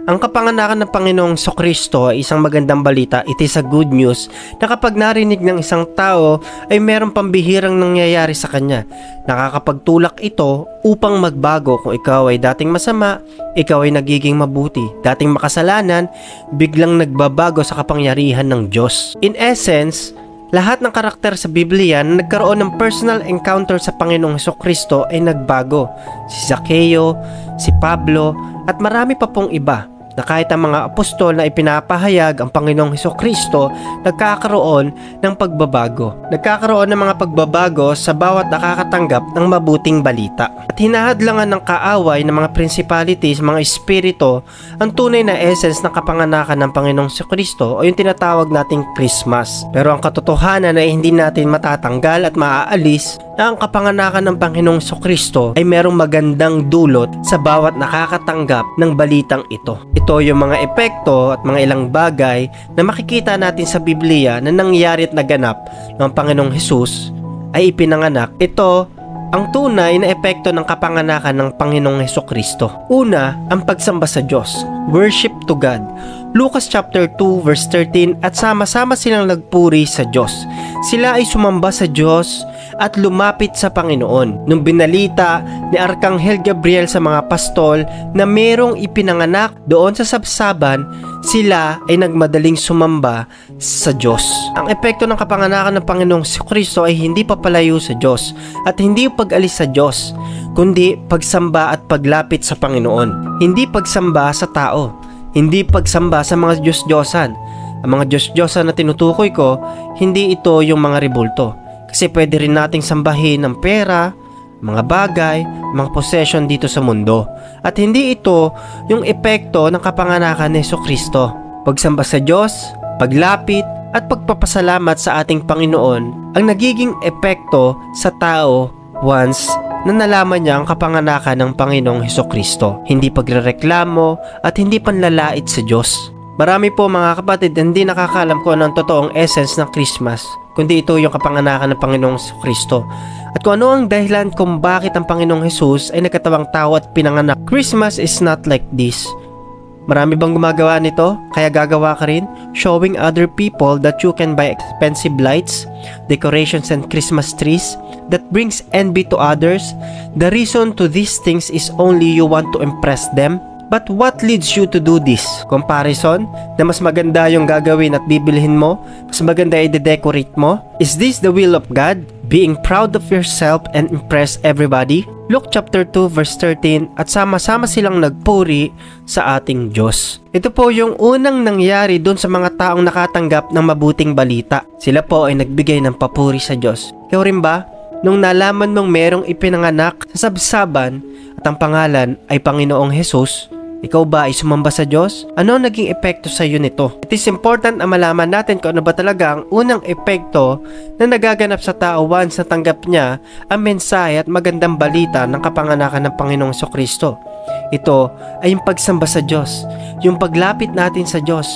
Ang kapanganakan ng Panginoong Kristo ay isang magandang balita. It is a good news na kapag narinig ng isang tao ay merong pambihirang nangyayari sa kanya. Nakakapagtulak ito upang magbago. Kung ikaw ay dating masama, ikaw ay nagiging mabuti. Dating makasalanan, biglang nagbabago sa kapangyarihan ng Diyos. In essence, lahat ng karakter sa Biblia na nagkaroon ng personal encounter sa Panginoong Kristo ay nagbago. Si Zaccheo, si Pablo, at marami pa pong iba na kahit ang mga apostol na ipinapahayag ang Panginoong Kristo, nagkakaroon ng pagbabago. Nagkakaroon ng mga pagbabago sa bawat nakakatanggap ng mabuting balita. At hinahadlangan ng kaaway ng mga principalities, mga espiritu, ang tunay na essence ng kapanganakan ng Panginoong Kristo o yung tinatawag nating Christmas. Pero ang katotohanan ay hindi natin matatanggal at maaalis na ang kapanganakan ng Panginoong Kristo ay merong magandang dulot sa bawat nakakatanggap ng balitang ito. Ito yung mga epekto at mga ilang bagay na makikita natin sa Biblia na nangyari at naganap ng Panginoong Hesus ay ipinanganak. Ito ang tunay na epekto ng kapanganakan ng Panginoong Kristo. Una, ang pagsamba sa Diyos. Worship to God. Lucas chapter 2 verse 13, at sama-sama silang nagpuri sa Diyos. Sila ay sumamba sa Diyos at lumapit sa Panginoon. Nung binalita ni Arkanghel Gabriel sa mga pastol na merong ipinanganak doon sa sabsaban, sila ay nagmadaling sumamba sa Diyos. Ang epekto ng kapanganakan ng Panginoong Kristo ay hindi papalayo sa Diyos at hindi pag-alis sa Diyos, kundi pagsamba at paglapit sa Panginoon. Hindi pagsamba sa tao, hindi pagsamba sa mga Diyos-Diyosan. Ang mga Diyos-Diyosan na tinutukoy ko, hindi ito yung mga rebulto. Kasi pwede rin nating sambahin ng pera, mga bagay, mga possession dito sa mundo. At hindi ito yung epekto ng kapanganakan ni Kristo. Pagsamba sa Diyos, paglapit, at pagpapasalamat sa ating Panginoon ang nagiging epekto sa tao once na nalaman niya ang kapanganakan ng Panginoong Kristo. Hindi pagrereklamo at hindi panlalait sa Diyos. Marami po mga kapatid hindi nakakalam kung ano ang totoong essence ng Christmas, kundi ito yung kapanganakan ng Panginoong Kristo. At kung ano ang dahilan kung bakit ang Panginoong Hesus ay nagkatawang tao at pinanganak. Christmas is not like this. Marami bang gumagawa nito? Kaya gagawa ka rin? Showing other people that you can buy expensive lights, decorations, and Christmas trees that brings envy to others. The reason to these things is only you want to impress them. But what leads you to do this? Comparison? Na mas maganda yung gagawin at bibilhin mo? Mas maganda i-decorate mo? Is this the will of God? Being proud of yourself and impress everybody? Luke chapter 2 verse 13, at sama-sama silang nagpuri sa ating Diyos. Ito po yung unang nangyari dun sa mga taong nakatanggap ng mabuting balita. Sila po ay nagbigay ng papuri sa Diyos. Ikaw rin ba? Nung nalaman mong merong ipinanganak sa sabsaban at ang pangalan ay Panginoong Hesus, ikaw ba ay sumamba sa Diyos? Ano ang naging epekto sa iyo nito? It is important na malaman natin kung ano ba talaga ang unang epekto na nagaganap sa tao once natanggap niya ang mensahe at magandang balita ng kapanganakan ng Panginoong Kristo. Ito ay yung pagsamba sa Diyos, yung paglapit natin sa Diyos,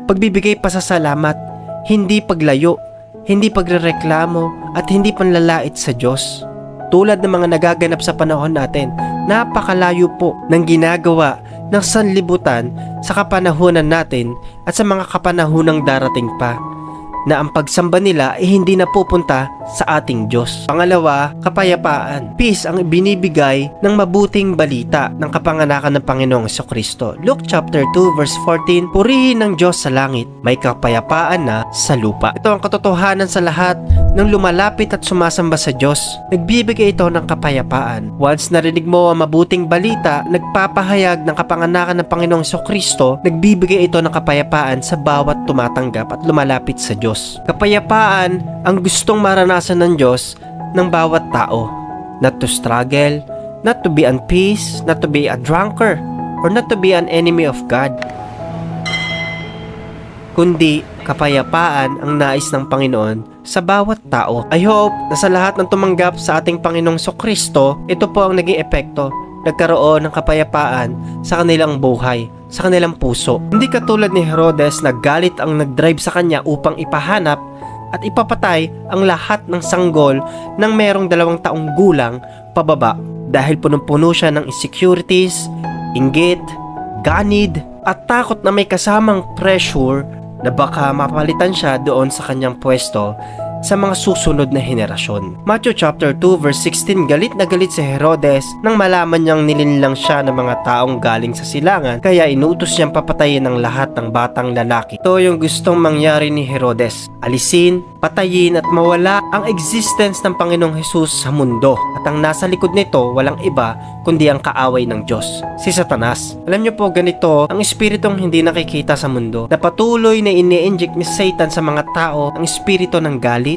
pagbibigay pasasalamat, hindi paglayo, hindi pagrereklamo at hindi panlalait sa Diyos. Tulad ng mga nagaganap sa panahon natin, napakalayo po ng ginagawa ng sanlibutan sa kapanahunan natin at sa mga kapanahunang darating pa, na ang pagsamba nila ay hindi napupunta sa ating Diyos. Pangalawa, kapayapaan. Peace ang binibigay ng mabuting balita ng kapanganakan ng Panginoong Kristo. Luke chapter 2 verse 14, purihin ng Diyos sa langit, may kapayapaan na sa lupa. Ito ang katotohanan sa lahat ng lumalapit at sumasamba sa Diyos. Nagbibigay ito ng kapayapaan. Once narinig mo ang mabuting balita, nagpapahayag ng kapanganakan ng Panginoong Kristo, nagbibigay ito ng kapayapaan sa bawat tumatanggap at lumalapit sa Diyos. Kapayapaan ang gustong maranasan ng Diyos ng bawat tao. Not to struggle, not to be in peace, not to be a drunkard, or not to be an enemy of God. Kundi kapayapaan ang nais ng Panginoon sa bawat tao. I hope na sa lahat ng tumanggap sa ating Panginoong Kristo, ito po ang naging epekto. Nagkaroon ng kapayapaan sa kanilang buhay, sa kanilang puso. Hindi katulad ni Herodes na galit ang nagdrive sa kanya upang ipahanap at ipapatay ang lahat ng sanggol ng merong 2 taong gulang pababa dahil punong-puno siya ng insecurities, inggit, ganid, at takot na may kasamang pressure na baka mapalitan siya doon sa kanyang pwesto sa mga susunod na henerasyon. Matthew chapter 2 verse 16, galit na galit si Herodes nang malaman niyang nilinlang siya ng mga taong galing sa silangan, kaya inutos niyang papatayin ang lahat ng batang lalaki. Ito yung gustong mangyari ni Herodes, alisin, patayin at mawala ang existence ng Panginoong Hesus sa mundo. At ang nasa likod nito walang iba kundi ang kaaway ng Diyos, si Satanas. Alam niyo po, ganito ang espiritong hindi nakikita sa mundo, na patuloy na ini-inject ni Satan sa mga tao ang espiritu ng galit,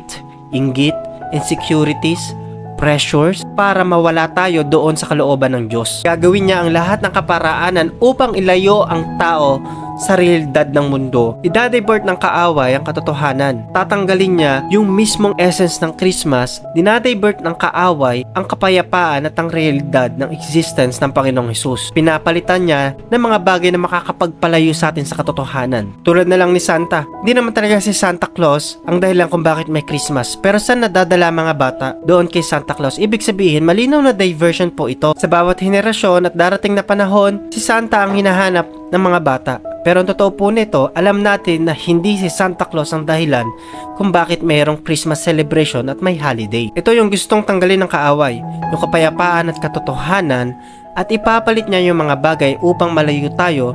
inggit, insecurities, pressures para mawala tayo doon sa kalooban ng Diyos. Gagawin niya ang lahat ng kaparaanan upang ilayo ang tao sa realidad ng mundo. Idadivert ng kaaway ang katotohanan. Tatanggalin niya yung mismong essence ng Christmas. Dinadivert ng kaaway ang kapayapaan at ang realidad ng existence ng Panginoong Hesus. Pinapalitan niya ng mga bagay na makakapagpalayo sa atin sa katotohanan. Tulad na lang ni Santa. Hindi naman talaga si Santa Claus ang dahilan kung bakit may Christmas. Pero saan nadadala mga bata? Doon kay Santa Claus. Ibig sabihin, malinaw na diversion po ito. Sa bawat henerasyon at darating na panahon, si Santa ang hinahanap ng mga bata. Pero ang totoo po nito, alam natin na hindi si Santa Claus ang dahilan kung bakit mayroong Christmas celebration at may holiday. Ito yung gustong tanggalin ng kaaway, yung kapayapaan at katotohanan, at ipapalit niya yung mga bagay upang malayo tayo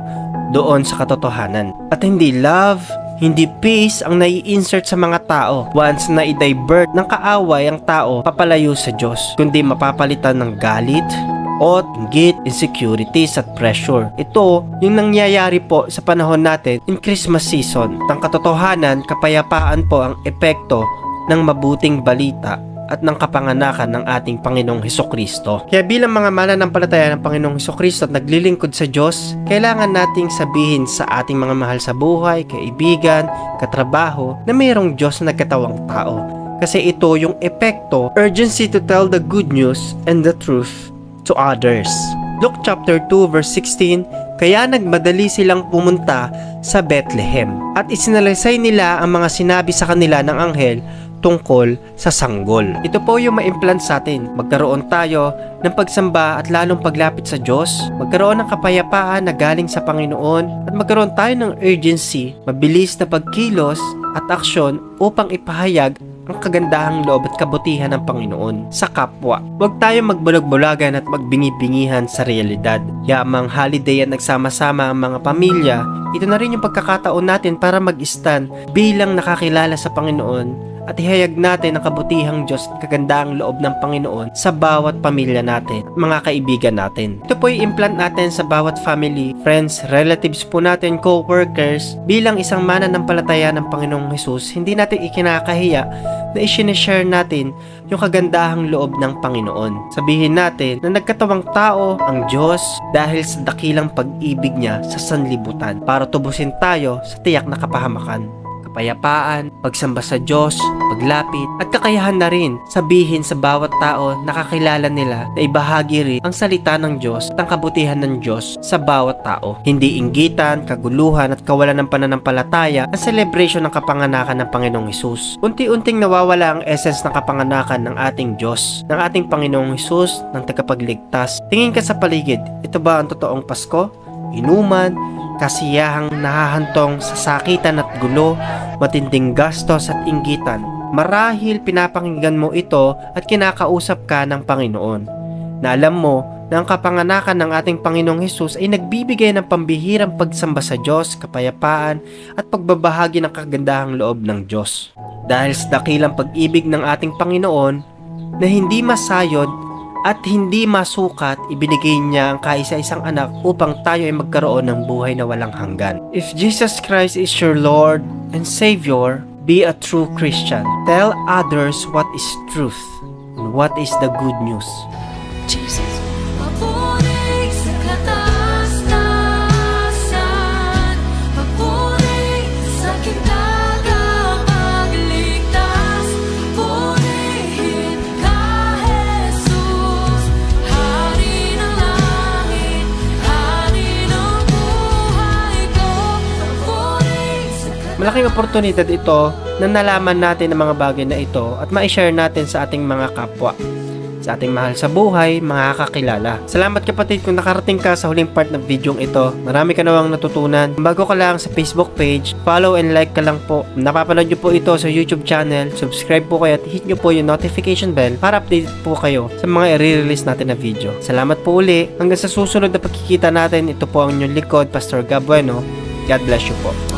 doon sa katotohanan. At hindi love, hindi peace ang nai-insert sa mga tao once na i-divert ng kaaway ang tao papalayo sa Diyos, kundi mapapalitan ng galit, inggit, insecurities at pressure. Ito yung nangyayari po sa panahon natin in Christmas season. Ang katotohanan, kapayapaan po ang epekto ng mabuting balita at ng kapanganakan ng ating Panginoong Hesukristo. Kaya bilang mga mananampalataya ng Panginoong Hesukristo at naglilingkod sa Diyos, kailangan nating sabihin sa ating mga mahal sa buhay, kaibigan, katrabaho, na mayroong Diyos na nagkatawang tao. Kasi ito yung epekto, urgency to tell the good news and the truth to others. Luke chapter 2 verse 16, kaya nagmadali silang pumunta sa Bethlehem at isinalaysay nila ang mga sinabi sa kanila ng anghel tungkol sa sanggol. Ito po yung ma-implant sa atin. Magkaroon tayo ng pagsamba at lalong paglapit sa Diyos, magkaroon ng kapayapaan na galing sa Panginoon, at magkaroon tayo ng urgency, mabilis na pagkilos at aksyon upang ipahayag ang kagandahang loob at kabutihan ng Panginoon sa kapwa. Huwag tayong magbulag-bulagan at magbingi-bingihan sa realidad. Yamang holiday at nagsama-sama ang mga pamilya, ito na rin yung pagkakataon natin para mag-stand bilang nakakilala sa Panginoon at ihayag natin ang kabutihang Diyos at kagandahang loob ng Panginoon sa bawat pamilya natin, mga kaibigan natin. Ito po i-implant natin sa bawat family, friends, relatives po natin, co-workers. Bilang isang mananampalataya ng Panginoong Hesus, hindi natin ikinakahiya na i-share natin yung kagandahang loob ng Panginoon. Sabihin natin na nagkatawang tao ang Diyos dahil sa dakilang pag-ibig niya sa sanlibutan para tubusin tayo sa tiyak na kapahamakan, kapayapaan, pagsamba sa Diyos, paglapit, at kakayahan na rin sabihin sa bawat tao na kakilala nila na ibahagi rin ang salita ng Diyos at ang kabutihan ng Diyos sa bawat tao. Hindi inggitan, kaguluhan at kawalan ng pananampalataya ang celebration ng kapanganakan ng Panginoong Hesus. Unti-unting nawawala ang essence ng kapanganakan ng ating Diyos, ng ating Panginoong Hesus, ng tagapagligtas. Tingin ka sa paligid, ito ba ang totoong Pasko? Inuman, kasiyahang nahahantong sa sakitan at gulo, matinding gastos at inggitan. Marahil pinapakinggan mo ito at kinakausap ka ng Panginoon, na alam mo na ang kapanganakan ng ating Panginoong Hesus ay nagbibigay ng pambihirang pagsamba sa Diyos, kapayapaan at pagbabahagi ng kagandahang loob ng Diyos. Dahil sa dakilang pag-ibig ng ating Panginoon na hindi masayod at hindi masukat, ibinigay niya ang kaisa-isang anak upang tayo ay magkaroon ng buhay na walang hanggan. If Jesus Christ is your Lord and Savior, be a true Christian. Tell others what is truth and what is the good news. Jesus. Papuri sa kataas-taasan, papuri sa kintagang pagligtas, purihin ka, Jesus, Hari ng langit, Hari ng buhay ko, papuri sa Malaking oportunidad ito na nalaman natin ang mga bagay na ito at ma-share natin sa ating mga kapwa. sa ating mahal sa buhay, mga kakilala. Salamat kapatid kung nakarating ka sa huling part ng video ito. Marami ka nawang natutunan. Kung bago ka lang sa Facebook page, follow and like ka lang po. Napapanood nyo po ito sa YouTube channel. Subscribe po kayo at hit nyo po yung notification bell para update po kayo sa mga i-release natin na video. Salamat po uli. Hanggang sa susunod na pagkikita natin, ito po ang inyong likod, Pastor Gab Bueno. God bless you po.